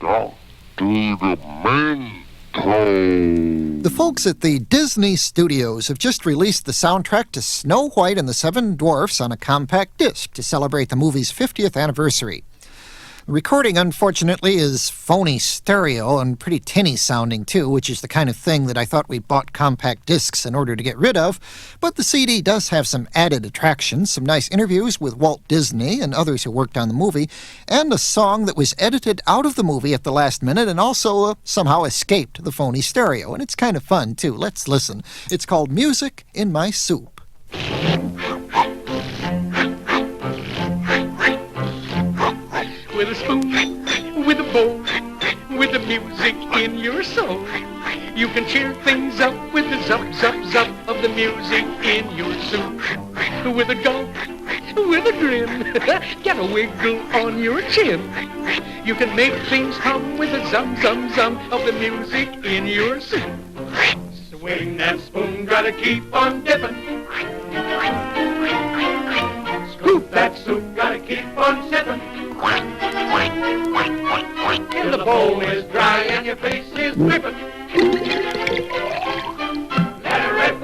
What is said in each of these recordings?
Dr. Demento. The folks at the Disney Studios have just released the soundtrack to Snow White and the Seven Dwarfs on a compact disc to celebrate the movie's 50th anniversary. The recording, unfortunately, is phony stereo and pretty tinny sounding, too, which is the kind of thing that I thought we bought compact discs in order to get rid of. But the CD does have some added attractions, some nice interviews with Walt Disney and others who worked on the movie, and a song that was edited out of the movie at the last minute and also somehow escaped the phony stereo. And it's kind of fun, too. Let's listen. It's called Music in My Soup. With a spoon, with a bowl, with the music in your soul. You can cheer things up with the zup, zup, zup of the music in your soup. With a gulp, with a grin, get a wiggle on your chin. You can make things hum with the zum, zum, zum of the music in your soup. Swing that spoon, gotta keep on dipping. Scoop that soup, gotta keep on sipping. Till the bowl is dry and your face is dripping. Let her rip,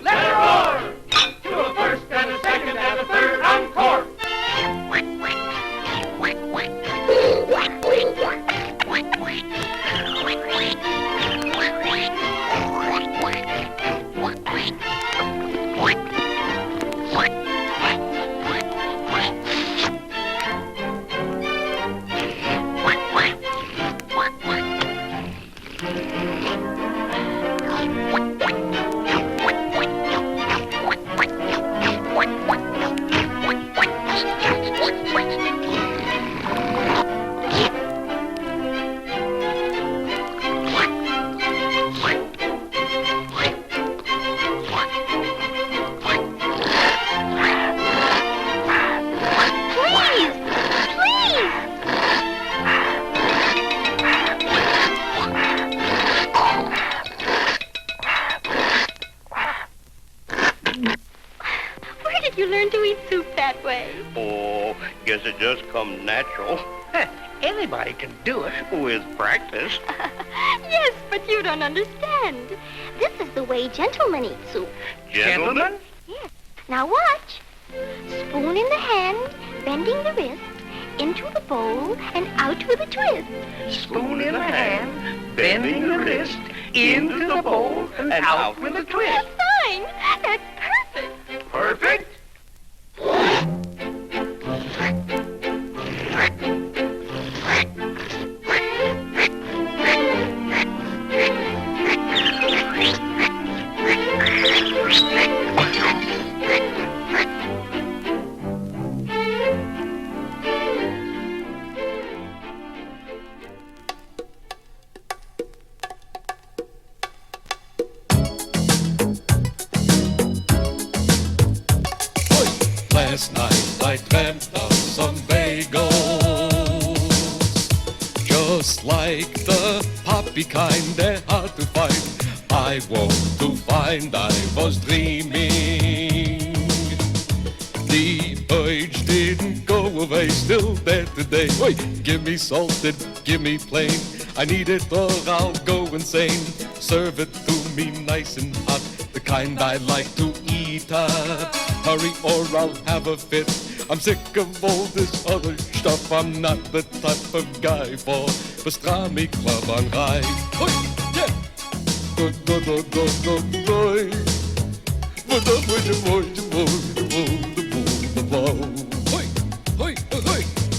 let her roar. To a first and a second and a third encore. Guess it just comes natural. Anybody can do it. With practice. Yes, but you don't understand. This is the way gentlemen eat soup. Gentlemen? Yes. Now watch. Spoon in the hand, bending the wrist, into the bowl, and out with a twist. Spoon in the hand, bending the wrist, into the bowl, and out with a twist. That's fine. That's perfect. Perfect? Last night I dreamt of some bagels, just like the poppy kind, they're hard to find. I woke to find I was dreaming. The urge didn't go away, still there today. Oi, give me salted, give me plain. I need it or I'll go insane. Serve it to me nice and hot, the kind I like to eat up. Hurry or I'll have a fit. I'm sick of all this other stuff. I'm not the type of guy for pastrami club on rye. Hoi, yeah.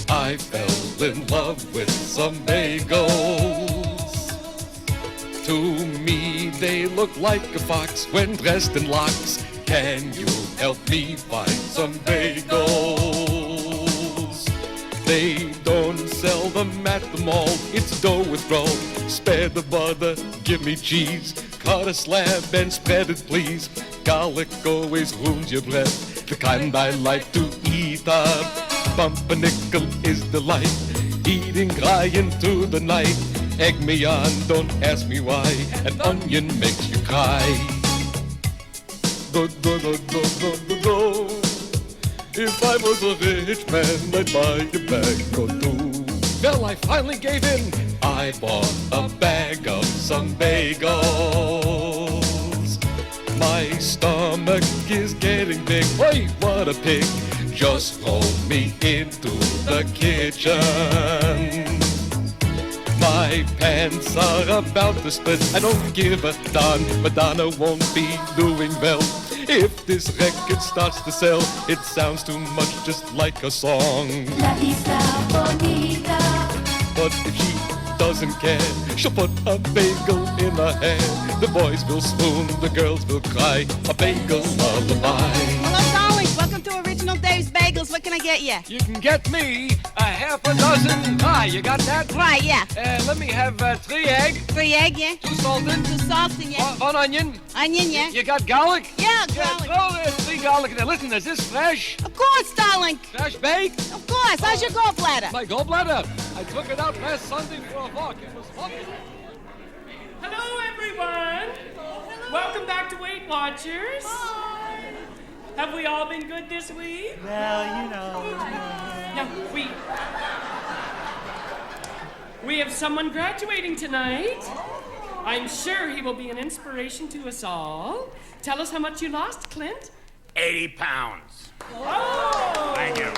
I fell in love with some bagels. To me they look like a fox when dressed in locks. Can you help me find some bagels? They don't sell them at the mall. It's dough with roll. Spare the butter, give me cheese. Cut a slab and spread it, please. Garlic always ruins your breath, the kind I like to eat up. Pumpernickel is delight, eating dry into the night. Egg me on, don't ask me why. An onion makes you cry. Do, do, do, do, do, do, do. If I was a rich man, I'd buy a bag or two. Well, I finally gave in. I bought a bag of some bagels. My stomach is getting big. Wait, what a pig. Just throw me into the kitchen. My pants are about to split. I don't give a darn. Madonna won't be doing well. If this record starts to sell, it sounds too much just like a song. La Isla Bonita. But if she doesn't care, she'll put a bagel in her hair. The boys will swoon, the girls will cry. A bagel lullaby. Hello, darlings. Welcome to Original Dave's Bagels. What can I get you? You can get me a half a dozen pie. You got that? Right, yeah. Let me have 3 egg, 3 egg, yeah. 2 salted, 2 salted, yeah. 1 onion. Onion, yeah. You got garlic? Yeah, garlic. Throw 3 garlic in there. Listen, is this fresh? Of course, darling. Fresh baked? Of course. How's your gallbladder? My gallbladder. I took it out last Sunday for a walk. It was lovely. Hello, everyone. Welcome back to Weight Watchers. Have we all been good this week? Well, you know. Yeah, we have someone graduating tonight. I'm sure he will be an inspiration to us all. Tell us how much you lost, Clint. 80 pounds. Oh! Thank you.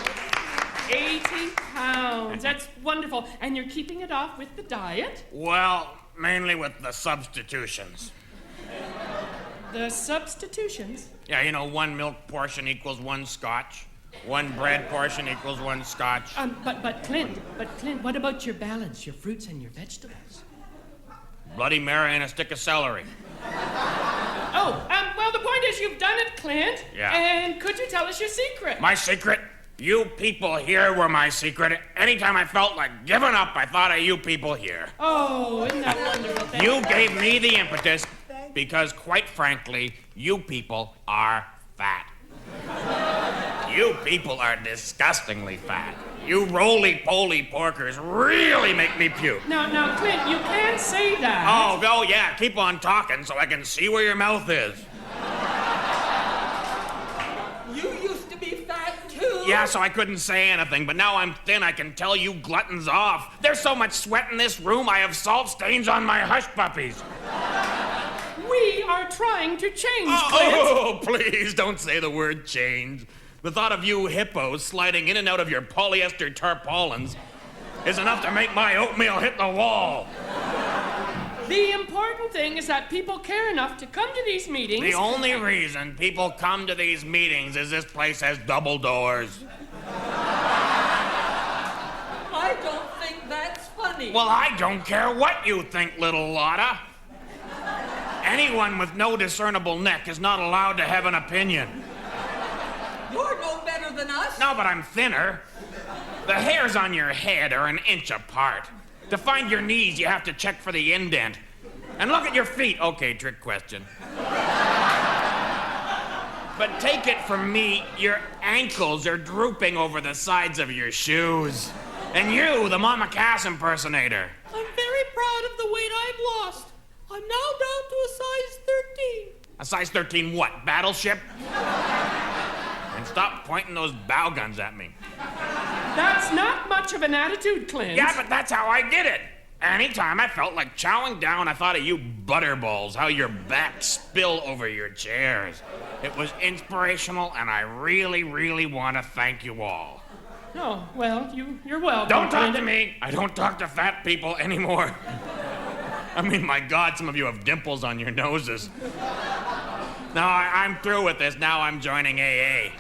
80 pounds. That's wonderful. And you're keeping it off with the diet? Well, mainly with the substitutions. The substitutions? Yeah, you know, 1 milk portion equals 1 scotch. 1 bread portion equals 1 scotch. But Clint, what about your balance, your fruits and your vegetables? Bloody Mary and a stick of celery. Oh, well, the point is you've done it, Clint. Yeah. And could you tell us your secret? My secret? You people here were my secret. Anytime I felt like giving up, I thought of you people here. Oh, isn't that wonderful? Thank You gave me the impetus because, quite frankly, you people are fat. You people are disgustingly fat. You roly-poly porkers really make me puke. Now, Clint, you can't say that. Oh, yeah, keep on talking so I can see where your mouth is. You used to be fat, too. Yeah, so I couldn't say anything, but now I'm thin, I can tell you gluttons off. There's so much sweat in this room, I have salt stains on my hush puppies. We are trying to change, Clint. Oh, please don't say the word change. The thought of you hippos sliding in and out of your polyester tarpaulins is enough to make my oatmeal hit the wall. The important thing is that people care enough to come to these meetings. The only reason people come to these meetings is this place has double doors. I don't think that's funny. Well, I don't care what you think, little Lotta. Anyone with no discernible neck is not allowed to have an opinion. You're no better than us. No, but I'm thinner. The hairs on your head are 1 inch apart. To find your knees, you have to check for the indent. And look at your feet. Okay, trick question. But take it from me, your ankles are drooping over the sides of your shoes. And you, the Mama Cass impersonator. I'm very proud of the weight I've lost. I'm now down to a size 13. A size 13 what? Battleship? And stop pointing those bow guns at me. That's not much of an attitude, Clint. Yeah, but that's how I did it. Anytime I felt like chowing down, I thought of you butterballs, how your backs spill over your chairs. It was inspirational, and I really, really want to thank you all. Oh, well, you're welcome. Don't talk Clint. to me. I don't talk to fat people anymore. I mean, my God, some of you have dimples on your noses. No, I'm through with this. Now I'm joining AA.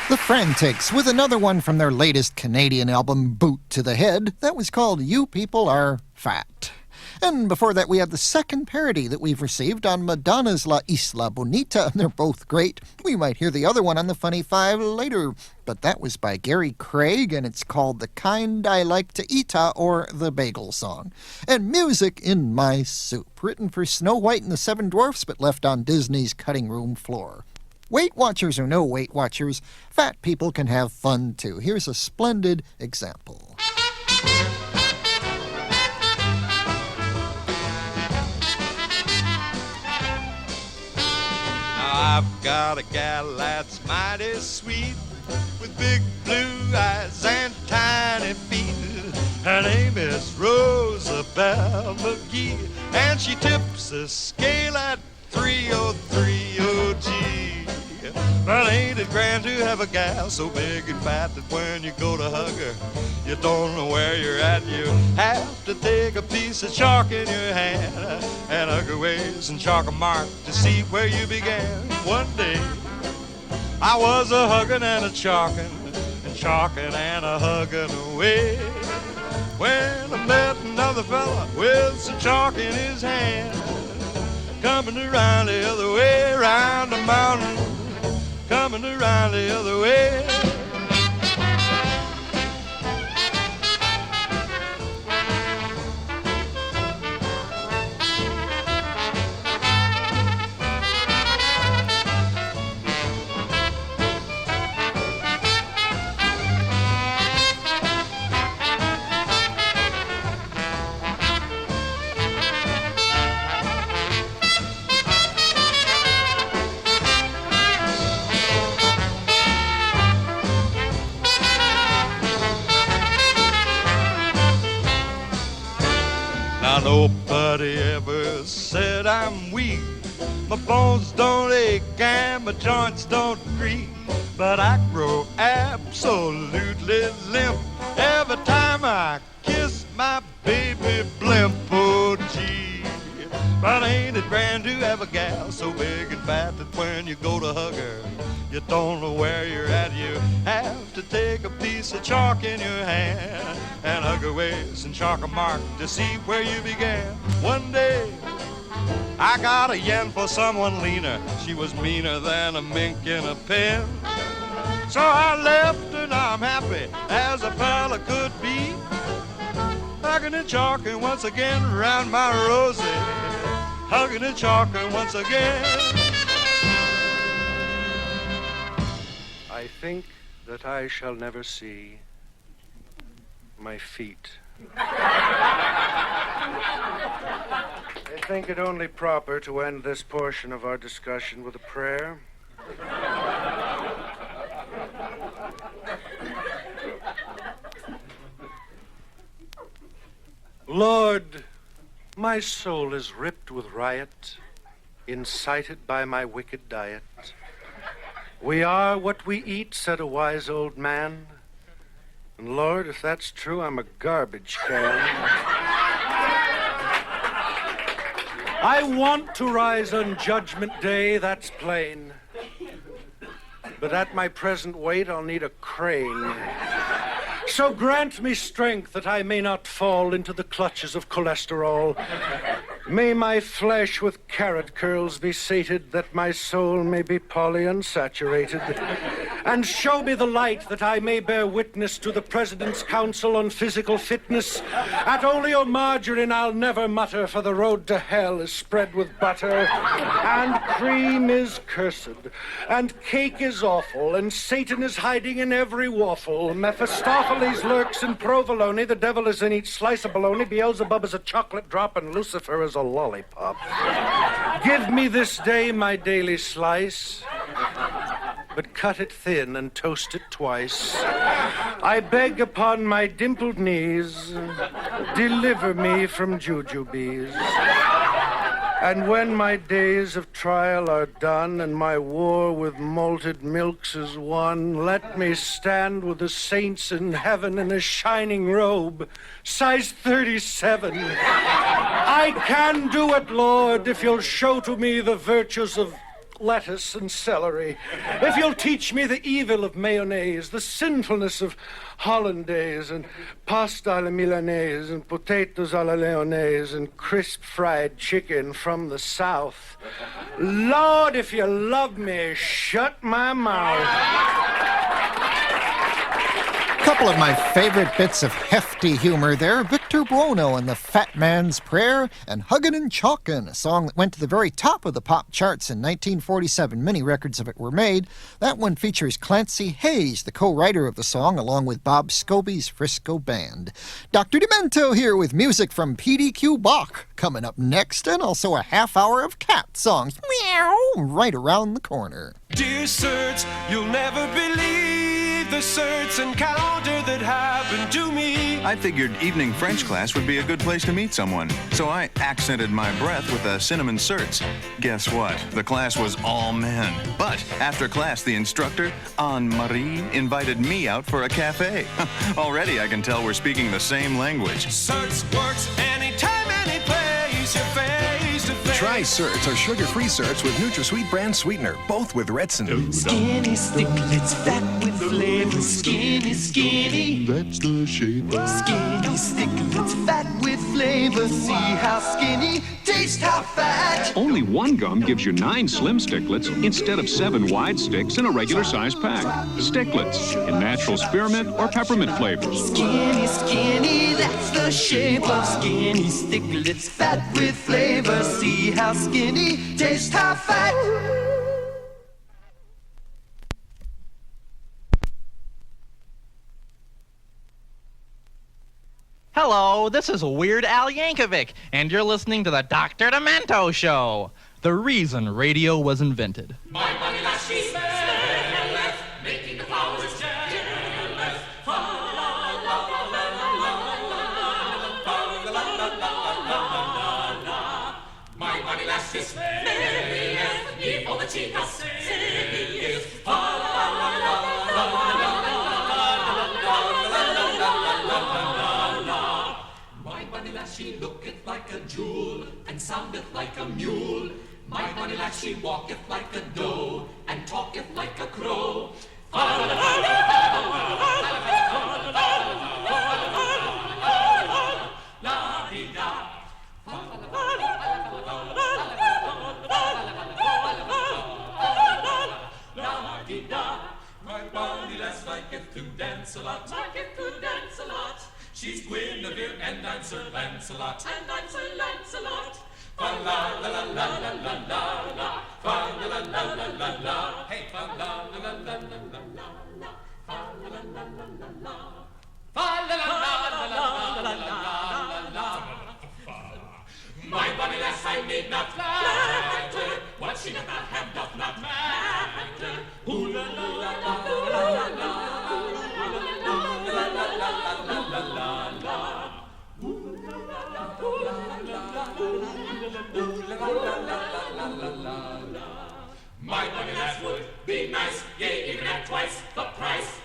The Frantics with another one from their latest Canadian album, Boot to the Head, that was called You People Are Fat. And before that, we had the second parody that we've received on Madonna's La Isla Bonita. They're both great. We might hear the other one on the Funny Five later, but that was by Gary Craig, and it's called The Kind I Like to Eat-a, or The Bagel Song. And Music in My Soup, written for Snow White and the Seven Dwarfs, but left on Disney's cutting room floor. Weight Watchers or no Weight Watchers, fat people can have fun too. Here's a splendid example. I've got a gal that's mighty sweet, with big blue eyes and tiny feet. Her name is Rosabelle McGee, and she tips the scale at 303 OG. But ain't it grand to have a gal so big and fat that when you go to hug her, you don't know where you're at. You have to take a piece of chalk in your hand and hug her waist and chalk a mark to see where you began. One day, I was a hugging and a chalking and a hugging away, when I met another fella with some chalk in his hand, coming around the other way, around the mountain, coming around the other way. Nobody ever said I'm weak. My bones don't ache and my joints don't creak, but I grow absolutely limp every time I kiss my baby blimp. Oh gee, but ain't it grand to have a gal so big and fat that when you go to hug her, you don't know where you're at. You have to take a piece of chalk in your hand and hug her waist and chalk a mark to see where you began. One day, I got a yen for someone leaner. She was meaner than a mink in a pen. So I left and I'm happy as a fella could be, hugging and chalking once again around my Rosie, hugging and chalking once again. I think that I shall never see my feet. I think it only proper to end this portion of our discussion with a prayer. Lord, my soul is ripped with riot, incited by my wicked diet. We are what we eat, said a wise old man. And Lord, if that's true, I'm a garbage can. I want to rise on Judgment Day, that's plain. But at my present weight, I'll need a crane. So grant me strength that I may not fall into the clutches of cholesterol. May my flesh with carrot curls be sated, that my soul may be polyunsaturated. And show me the light that I may bear witness to the President's Council on Physical Fitness. At oleomargarine I'll never mutter, for the road to hell is spread with butter. And cream is cursed, and cake is awful, and Satan is hiding in every waffle. Mephistopheles lurks in provolone, the devil is in each slice of bologna, Beelzebub is a chocolate drop, and Lucifer is a lollipop. Give me this day my daily slice, but cut it thin and toast it twice. I beg upon my dimpled knees, deliver me from jujubes. And when my days of trial are done and my war with malted milks is won, let me stand with the saints in heaven in a shining robe, size 37. I can do it, Lord, if you'll show to me the virtues of lettuce and celery. If you'll teach me the evil of mayonnaise, the sinfulness of hollandaise, and pasta alla milanese, and potatoes alla leonese, and crisp fried chicken from the south. Lord, if you love me, shut my mouth. Couple of my favorite bits of hefty humor there. Victor Buono and the Fat Man's Prayer, and Huggin' and Chalkin', a song that went to the very top of the pop charts in 1947. Many records of it were made. That one features Clancy Hayes, the co-writer of the song, along with Bob Scobie's Frisco Band. Dr. Demento here with music from P.D.Q. Bach coming up next, and also a half hour of cat songs. Meow, right around the corner. Dear sirs, you'll never believe the certs encounter that happened to me. I figured evening French class would be a good place to meet someone, so I accented my breath with a cinnamon certs. Guess what? The class was all men. But after class, the instructor, Anne-Marie, invited me out for a cafe. Already I can tell we're speaking the same language. Certs works anytime, any place, you're face to face. Try Certs or sugar-free Certs with NutraSweet brand sweetener, both with retsin. Skinny sticklets, fat with flavor. Skinny, skinny. That's the shape of Skinny sticklets, fat with flavor. See how skinny, taste how fat. Only one gum gives you 9 slim sticklets instead of 7 wide sticks in a regular size pack. Sticklets in natural spearmint or peppermint flavors. Skinny, skinny, that's the shape of skinny sticklets, fat with flavor. See how skinny, taste how fat. Hello, this is Weird Al Yankovic, and you're listening to the Dr. Demento Show, the reason radio was invented. My money last she's jealous, making the flowers jealous. Fa la la la la la la la la la. My money last she's jealous, y all the chicas say, fa la la la la la la la la. She looketh like a jewel and soundeth like a mule. My bunny lad, she walketh like a doe and talketh like a crow. My bunny lad liketh to dance a lot, liketh to dance a lot. She's Guinevere and I'm Sir Lancelot. And I'm Sir Lancelot. Fa la la la la la la la la. Fa la la la la la la. Hey, fa la la la la la la la. Fa la la la la la la. Fa la la la la la la la. My bonny lass, I need not flatter. What she doth not have doth not matter. Ooh la la la la la la la. My money lass would be nice, yea, even at twice the price.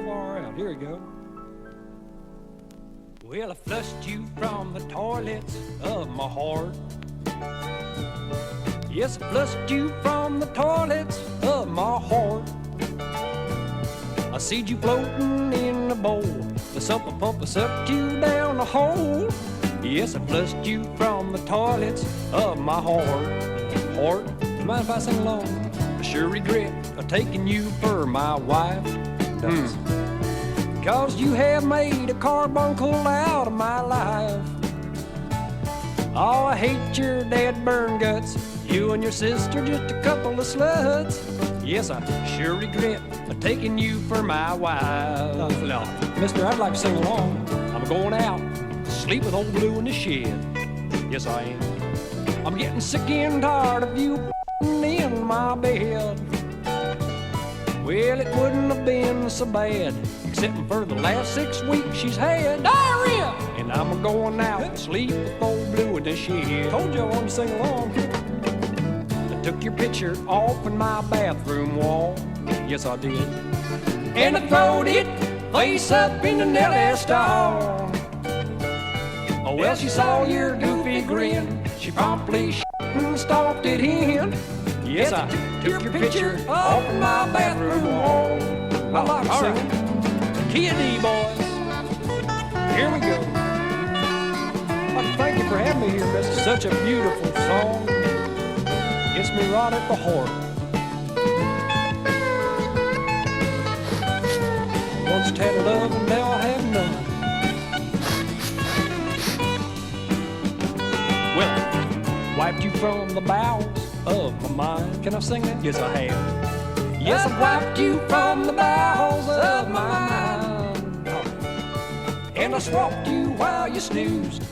Far out. Here we go. Well, I flushed you from the toilets of my heart. Yes, I flushed you from the toilets of my heart. I seed you floating in the bowl. The supper pump sucked you down the hole. Yes, I flushed you from the toilets of my heart. Heart, mind if I sing along? I sure regret taking you for my wife. Cause you have made a carbuncle out of my life. Oh, I hate your dad burn guts. You and your sister just a couple of sluts. Yes, I sure regret taking you for my wife. No, mister, I'd like to sing along. I'm going out to sleep with old Blue in the shed. Yes, I am. I'm getting sick and tired of you in my bed. Well, it wouldn't have been so bad, except for the last 6 weeks she's had diarrhea. And I'm going out to sleep with old Blue in the shed. Told you I wanted to sing along. took your picture off in my bathroom wall. Yes, I did. And I throwed it face up in the Nelly stall. Oh, well, she saw your goofy grin. She promptly stomped it in. Yes, I took your picture off in my bathroom wall. I like singing. Key and D, boys. Here we go. Thank you for having me here, mister. Such a beautiful song. Gets me right at the heart. Once had love and now I have none. Well, wiped you from the bowels of my mind. Can I sing that? Yes, I have. Yes, I wiped you from the bowels of my mind. And I swapped you while you snoozed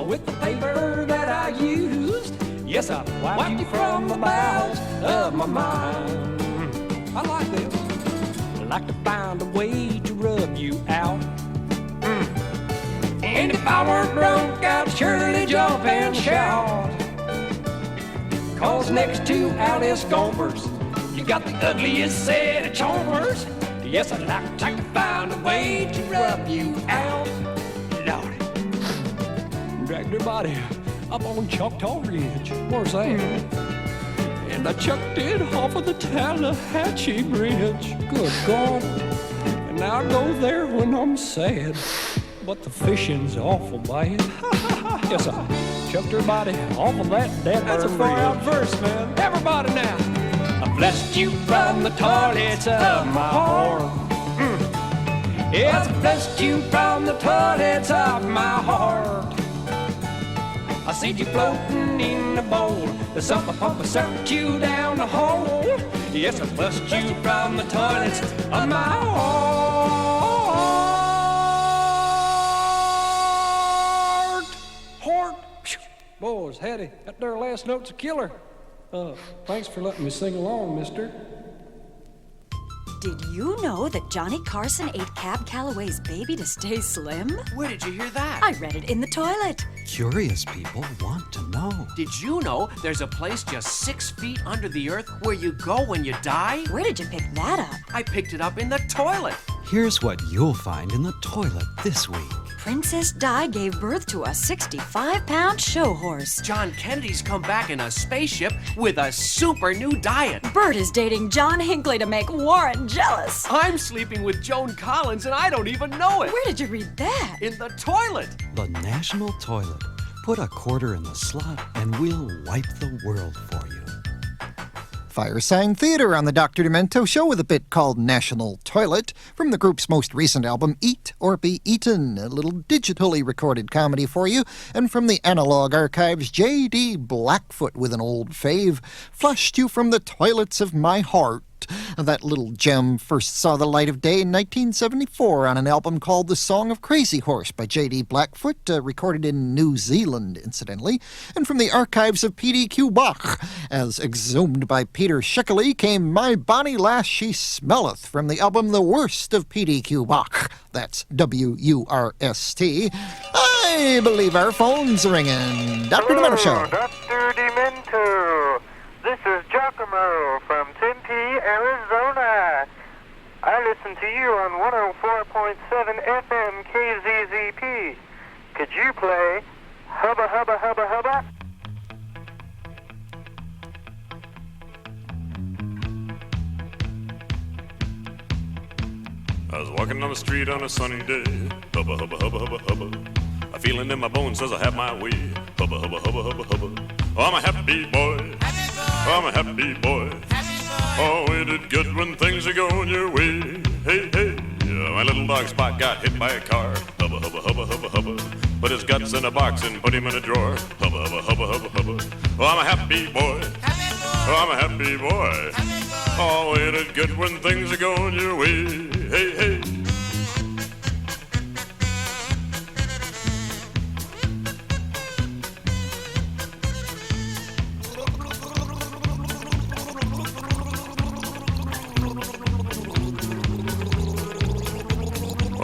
with the paper that I used. Yes, I wiped you from the bowels of my mind. I like this. I like to find a way to rub you out. And if I were drunk, I'd surely jump and shout. 'Cause next to Alice Gompers, you got the ugliest set of chompers. Yes, I'd like to find a way to rub you out. Lord. Dragged her body up on Choctaw Ridge. Where's that? And I chucked it off of the Tallahatchie Bridge. Good God. And now I go there when I'm sad, but the fishing's awful bad. Yes, I chucked her body off of that dead. That's a far-out verse, man. Everybody now. I blessed you from the toilets of my heart. Yes, I blessed you from the toilets of my heart. I seen you floating in a bowl. The summer pump sucked you down the hole. Yes, I blessed you from the toilets of my heart. Heart. Boys, Hattie, that there last note's a killer. Thanks for letting me sing along, mister. Did you know that Johnny Carson ate Cab Calloway's baby to stay slim? Where did you hear that? I read it in the toilet. Curious people want to know. Did you know there's a place just 6 feet under the earth where you go when you die? Where did you pick that up? I picked it up in the toilet. Here's what you'll find in the toilet this week. Princess Di gave birth to a 65-pound show horse. John Kennedy's come back in a spaceship with a super new diet. Bert is dating John Hinckley to make Warren jealous. I'm sleeping with Joan Collins and I don't even know it. Where did you read that? In the toilet. The National Toilet. Put a quarter in the slot and we'll wipe the world for you. Firesign Theatre on the Dr. Demento Show with a bit called National Toilet from the group's most recent album, Eat or Be Eaten, a little digitally recorded comedy for you. And from the Analog Archives, J.D. Blackfoot with an old fave, Flushed You from the Toilets of My Heart. That little gem first saw the light of day in 1974 on an album called The Song of Crazy Horse by J.D. Blackfoot, recorded in New Zealand, incidentally. And from the archives of P.D.Q. Bach, as exhumed by Peter Schickley, came My Bonnie Lass She Smelleth from the album The Worst of P.D.Q. Bach. That's W-U-R-S-T. I believe our phone's ringing. Dr. Demento Show. Dr. Demento. This is Giacomo from Tempe, Arizona. I listen to you on 104.7 FM KZZP. Could you play Hubba Hubba Hubba Hubba? I was walking on the street on a sunny day. Hubba hubba hubba hubba hubba. A feeling in my bones says I have my way. Hubba hubba hubba hubba hubba. Oh, I'm a happy boy. I'm a happy boy. Oh, ain't it good when things are going your way? Hey, hey. Yeah, my little dog Spot got hit by a car. Hubba, hubba, hubba, hubba, hubba. Put his guts in a box and put him in a drawer. Hubba, hubba, hubba, hubba, hubba. Oh, I'm a happy boy. Oh, I'm a happy boy. Oh, ain't it good when things are going your way? Hey, hey.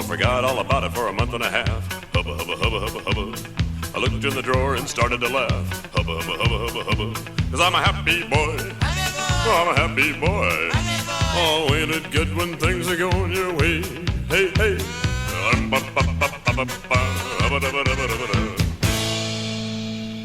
Forgot all about it for a month and a half. Hubba, hubba, hubba, hubba, hubba. I looked in the drawer and started to laugh. Hubba, hubba, hubba, hubba, hubba. 'Cause I'm a happy boy. Oh, I'm a happy boy. Oh, ain't it good when things are going your way? Hey, hey.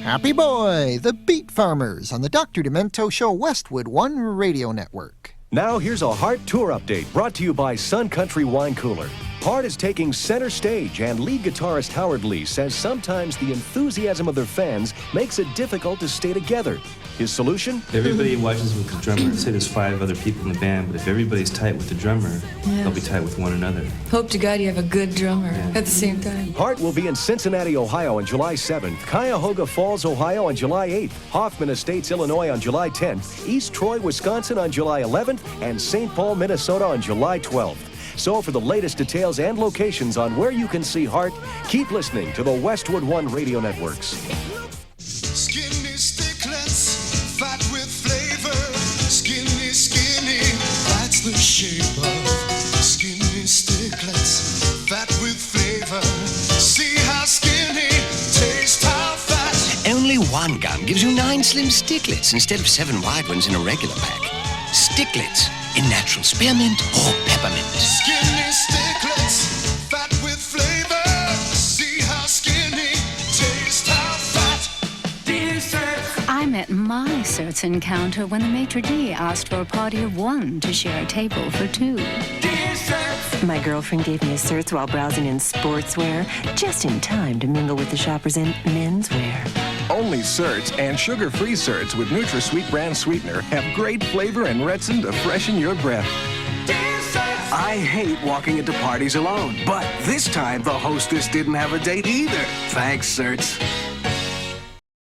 Happy Boy, the Beat Farmers on the Dr. Demento Show Westwood One Radio Network. Now here's a Heart Tour update brought to you by Sun Country Wine Cooler. Heart is taking center stage, and lead guitarist Howard Lee says sometimes the enthusiasm of their fans makes it difficult to stay together. His solution? Everybody watches with the drummer. Say there's 5 other people in the band, but if everybody's tight with the drummer, they'll be tight with one another. Hope to God you have a good drummer at the same time. Heart will be in Cincinnati, Ohio on July 7th, Cuyahoga Falls, Ohio on July 8th, Hoffman Estates, Illinois on July 10th, East Troy, Wisconsin on July 11th, and St. Paul, Minnesota on July 12th. So for the latest details and locations on where you can see Heart, keep listening to the Westwood One Radio Networks. Skinny sticklets, fat with flavor. Skinny, skinny, that's the shape of skinny sticklets, fat with flavor. See how skinny, taste how fat. Only one gum gives you 9 slim sticklets instead of 7 wide ones in a regular pack. Sticklets in natural spearmint or peppermint. Skinny sticklets, fat with flavor. See how skinny, taste how fat. Dear Sir. I met my certain encounter when the maitre d' asked for a party of 1 to share a table for 2. Dear Sir. My girlfriend gave me a certs while browsing in sportswear, just in time to mingle with the shoppers in menswear. Only Certs and sugar-free Certs with NutraSweet brand sweetener have great flavor and resin to freshen your breath. I hate walking into parties alone, but this time the hostess didn't have a date either. Thanks, Certs.